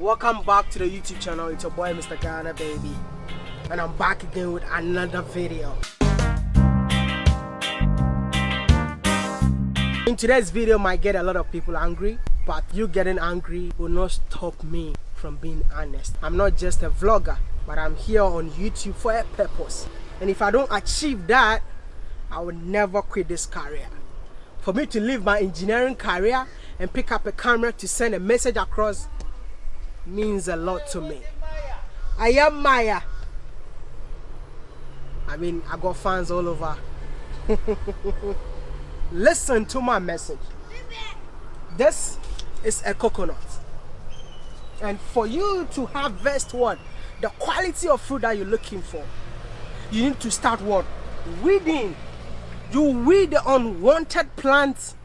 Welcome back to the YouTube channel. It's your boy Mr. Ghana baby, and I'm back again with another video. In today's video might get a lot of people angry, but you getting angry will not stop me from being honest. I'm not just a vlogger, but I'm here on YouTube for a purpose, and if I don't achieve that, I will never quit this career. For me to leave my engineering career and pick up a camera to send a message across means a lot to me. I am Maya. I mean, I got fans all over. Listen to my message. This is a coconut, and for you to harvest what the quality of fruit that you're looking for, you need to start what? Weeding. You weed the unwanted plants.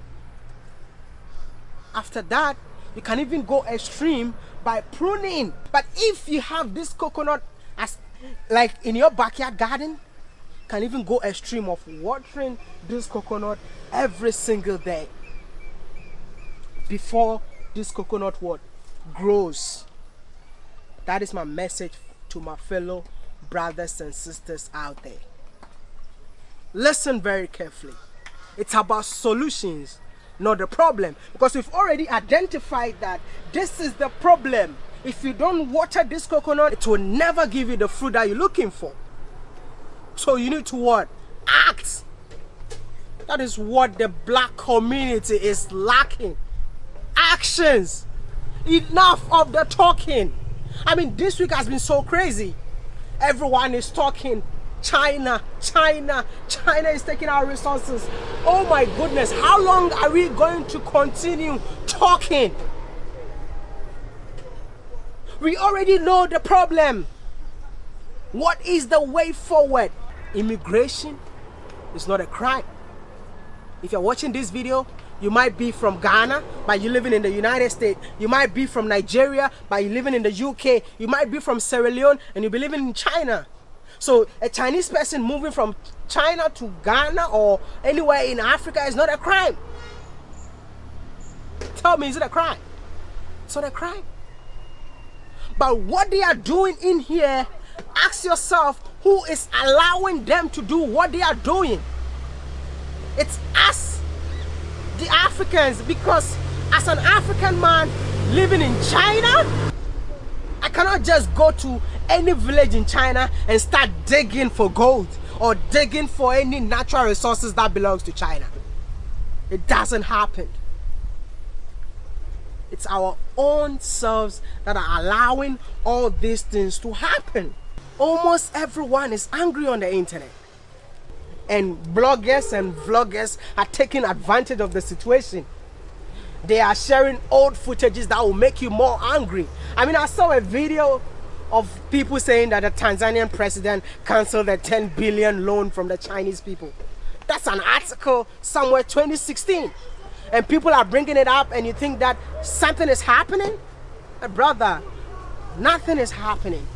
After that, you can even go extreme by pruning. But if you have this coconut as like in your backyard garden, you can even go extreme of watering this coconut every single day before this coconut what grows. That is my message to my fellow brothers and sisters out there. Listen very carefully. It's about solutions, not the problem, because we've already identified that this is the problem. If you don't water this coconut, it will never give you the fruit that you're looking for. So you need to what? Act. That is what the black community is lacking. Actions. Enough of the talking. I mean, this week has been so crazy. Everyone is talking China is taking our resources. Oh my goodness, how long are we going to continue talking? We already know the problem. What is the way forward? Immigration is not a crime. If you're watching this video, you might be from Ghana, but you're living in the United States. You might be from Nigeria, but you're living in the UK. You might be from Sierra Leone, and you'll be living in China. So a Chinese person moving from China to Ghana or anywhere in Africa is not a crime. Tell me, is it a crime? It's not a crime. But what they are doing in here, ask yourself, who is allowing them to do what they are doing? It's us, the Africans, because as an African man living in China, I cannot just go to any village in China and start digging for gold or digging for any natural resources that belongs to China. It doesn't happen. It's our own selves that are allowing all these things to happen. Almost everyone is angry on the internet, and bloggers and vloggers are taking advantage of the situation. They are sharing old footages that will make you more angry. I mean, I saw a video of people saying that the Tanzanian president canceled the 10 billion loan from the Chinese people. That's an article somewhere 2016. And people are bringing it up, and you think that something is happening? Brother, nothing is happening.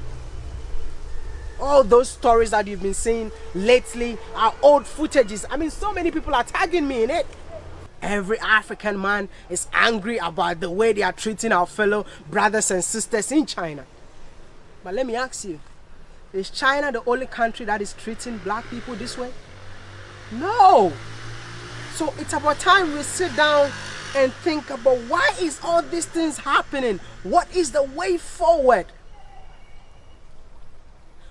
All those stories that you've been seeing lately are old footages. I mean, so many people are tagging me in it. Every African man is angry about the way they are treating our fellow brothers and sisters in China. But let me ask you, is China the only country that is treating black people this way? No. So it's about time we sit down and think about, why is all these things happening? What is the way forward?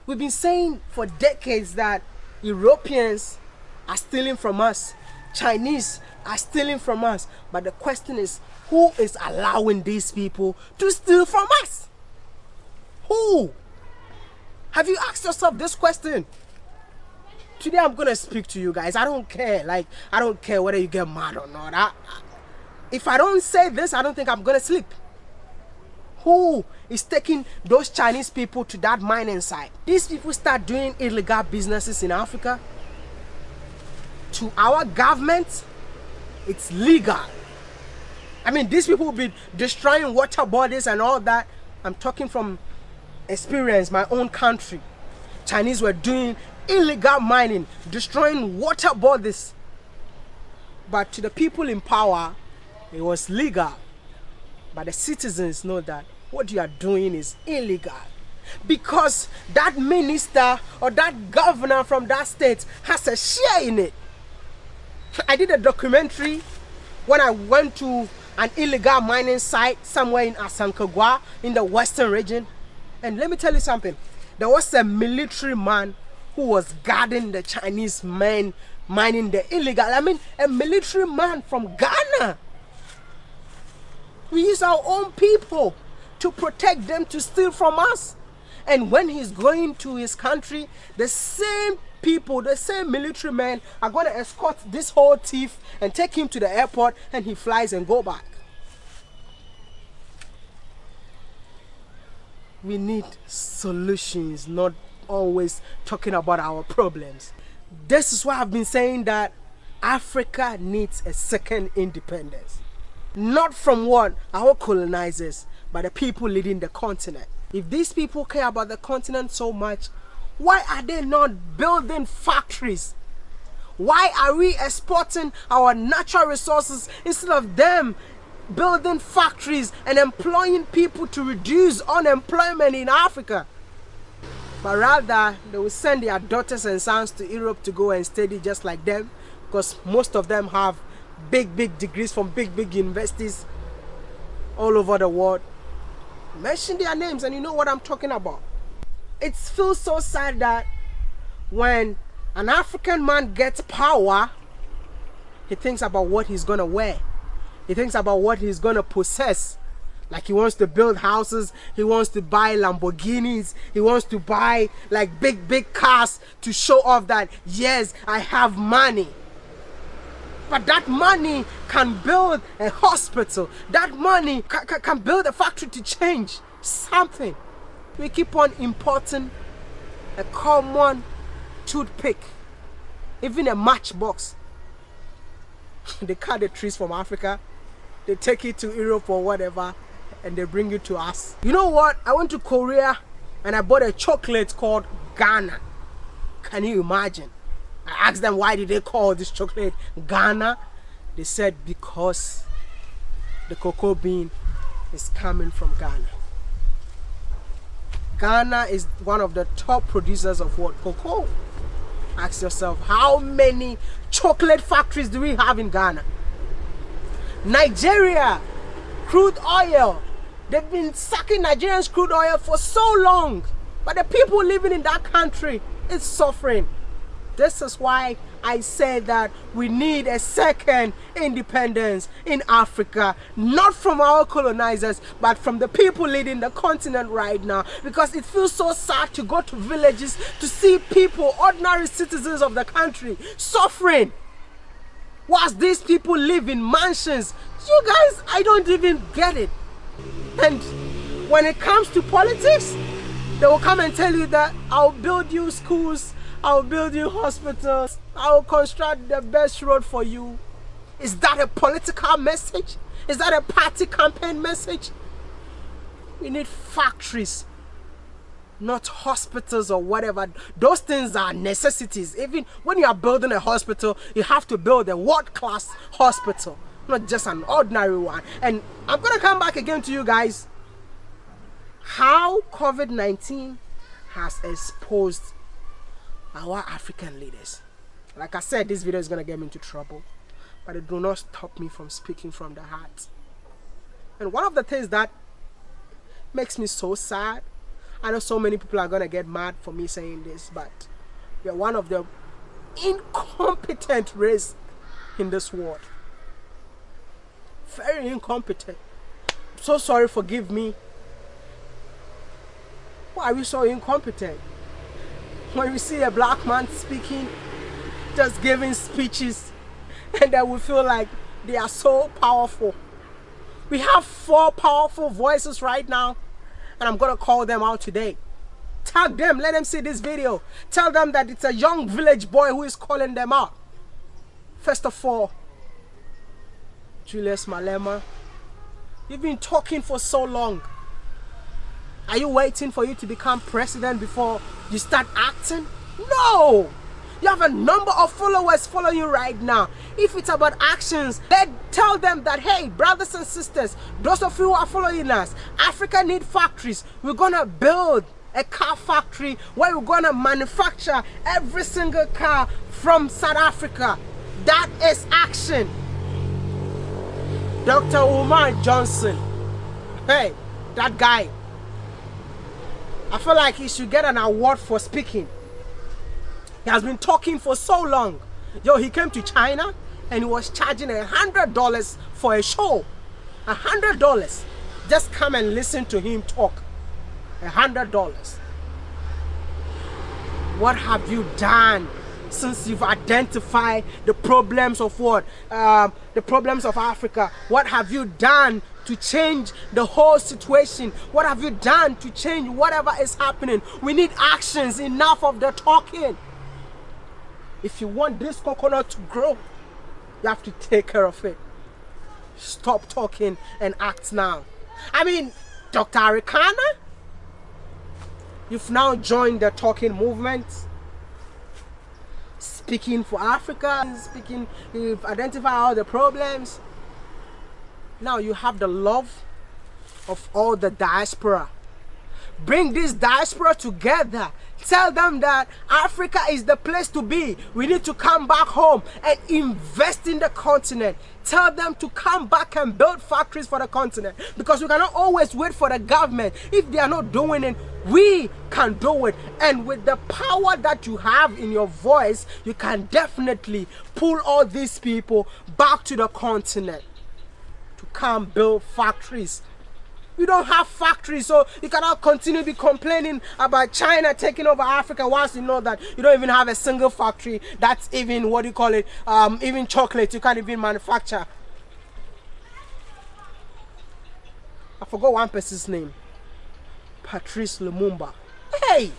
We've been saying for decades that Europeans are stealing from us. Chinese are stealing from us. But the question is, who is allowing these people to steal from us? Who? Have you asked yourself this question? Today I'm gonna speak to you guys. I don't care. Like, I don't care whether you get mad or not. If I don't say this, I don't think I'm gonna sleep. Who is taking those Chinese people to that mining site? These people start doing illegal businesses in Africa. To our government, it's legal. I mean, these people will be destroying water bodies and all that. I'm talking from experience, my own country. Chinese were doing illegal mining, destroying water bodies. But to the people in power, it was legal. But the citizens know that what you are doing is illegal. Because that minister or that governor from that state has a share in it. I did a documentary when I went to an illegal mining site somewhere in Asankagwa in the western region. And let me tell you something. There was a military man who was guarding the Chinese men mining the illegal. I mean, a military man from Ghana. We use our own people to protect them, to steal from us. And when he's going to his country, the same people, the same military men are going to escort this whole thief and take him to the airport, and he flies and go back. We need solutions, not always talking about our problems. This is why I've been saying that Africa needs a second independence. Not from what? Our colonizers, but the people leading the continent. If these people care about the continent so much, why are they not building factories? Why are we exporting our natural resources instead of them building factories and employing people to reduce unemployment in Africa? But rather, they will send their daughters and sons to Europe to go and study just like them, because most of them have big degrees from big universities all over the world. Mention their names and you know what I'm talking about. It feels so sad that when an African man gets power, he thinks about what he's gonna wear. He thinks about what he's gonna possess. Like he wants to build houses, he wants to buy Lamborghinis, he wants to buy like big cars to show off that, yes, I have money. But that money can build a hospital. That money can build a factory to change something. We keep on importing a common toothpick, even a matchbox. They cut the trees from Africa, they take it to Europe or whatever, and they bring it to us. You know what? I went to Korea and I bought a chocolate called Ghana. Can you imagine? I asked them, why did they call this chocolate Ghana? They said because the cocoa bean is coming from Ghana. Ghana is one of the top producers of what? Cocoa. Ask yourself, how many chocolate factories do we have in Ghana? Nigeria, crude oil. They've been sucking Nigerians' crude oil for so long, but the people living in that country is suffering. This is why I say that we need a second independence in Africa, not from our colonizers, but from the people leading the continent right now. Because it feels so sad to go to villages to see people, ordinary citizens of the country, suffering, whilst these people live in mansions. You guys, I don't even get it. And when it comes to politics, they will come and tell you that I'll build you schools, I'll build you hospitals, I'll construct the best road for you. Is that a political message? Is that a party campaign message? We need factories, not hospitals or whatever. Those things are necessities. Even when you are building a hospital, you have to build a world-class hospital, not just an ordinary one. And I'm gonna come back again to you guys how COVID-19 has exposed our African leaders. Like I said, this video is gonna get me into trouble, but it do not stop me from speaking from the heart. And one of the things that makes me so sad, I know so many people are gonna get mad for me saying this, but we are one of the incompetent race in this world. Very incompetent. So sorry, forgive me. Why are we so incompetent? When we see a black man speaking, just giving speeches, and then we feel like they are so powerful. We have 4 powerful voices right now, and I'm gonna call them out today. Tag them, let them see this video. Tell them that it's a young village boy who is calling them out. First of all, Julius Malema, you've been talking for so long. Are you waiting for you to become president before you start acting? No! You have a number of followers following you right now. If it's about actions, tell them that, hey, brothers and sisters, those of you who are following us, Africa needs factories. We're gonna build a car factory where we're gonna manufacture every single car from South Africa. That is action. Dr. Umar Johnson, hey, that guy, I feel like he should get an award for speaking. He has been talking for so long. Yo, he came to China and he was charging $100 for a show. $100. Just come and listen to him talk. $100. What have you done since you've identified the problems of what? The problems of Africa? What have you done to change the whole situation? What have you done to change whatever is happening? We need actions. Enough of the talking. If you want this coconut to grow, you have to take care of it. Stop talking and act now. I mean, Dr. Arikana, you've now joined the talking movement, speaking for Africa, you've identified all the problems. Now you have the love of all the diaspora. Bring this diaspora together. Tell them that Africa is the place to be. We need to come back home and invest in the continent. Tell them to come back and build factories for the continent, because we cannot always wait for the government. If they are not doing it, we can do it. And with the power that you have in your voice, you can definitely pull all these people back to the continent to come build factories. You don't have factories, so you cannot continue to be complaining about China taking over Africa once you know that you don't even have a single factory that's even, what do you call it, even chocolate you can't even manufacture. I forgot one person's name. Patrice Lumumba. Hey!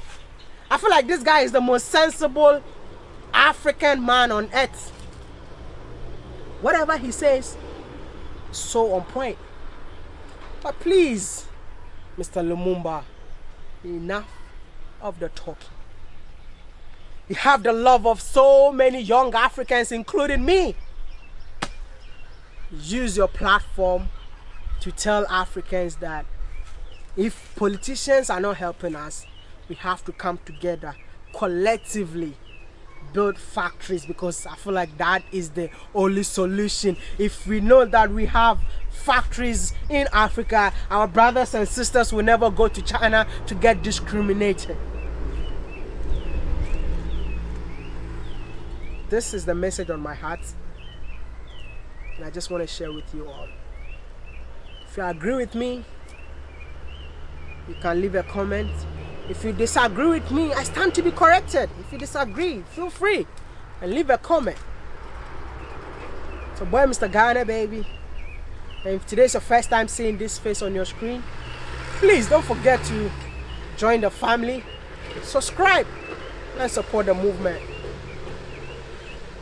I feel like this guy is the most sensible African man on earth. Whatever he says, so on point. But please, Mr. Lumumba, enough of the talking. You have the love of so many young Africans, including me. Use your platform to tell Africans that if politicians are not helping us, we have to come together collectively, build factories, because I feel like that is the only solution. If we know that we have factories in Africa, our brothers and sisters will never go to China to get discriminated. This is the message on my heart, and I just want to share with you all. If you agree with me, you can leave a comment. If you disagree with me, I stand to be corrected. If you disagree, feel free and leave a comment. So boy, Mr. Ghana, baby. And if today's your first time seeing this face on your screen, please don't forget to join the family, subscribe, and support the movement.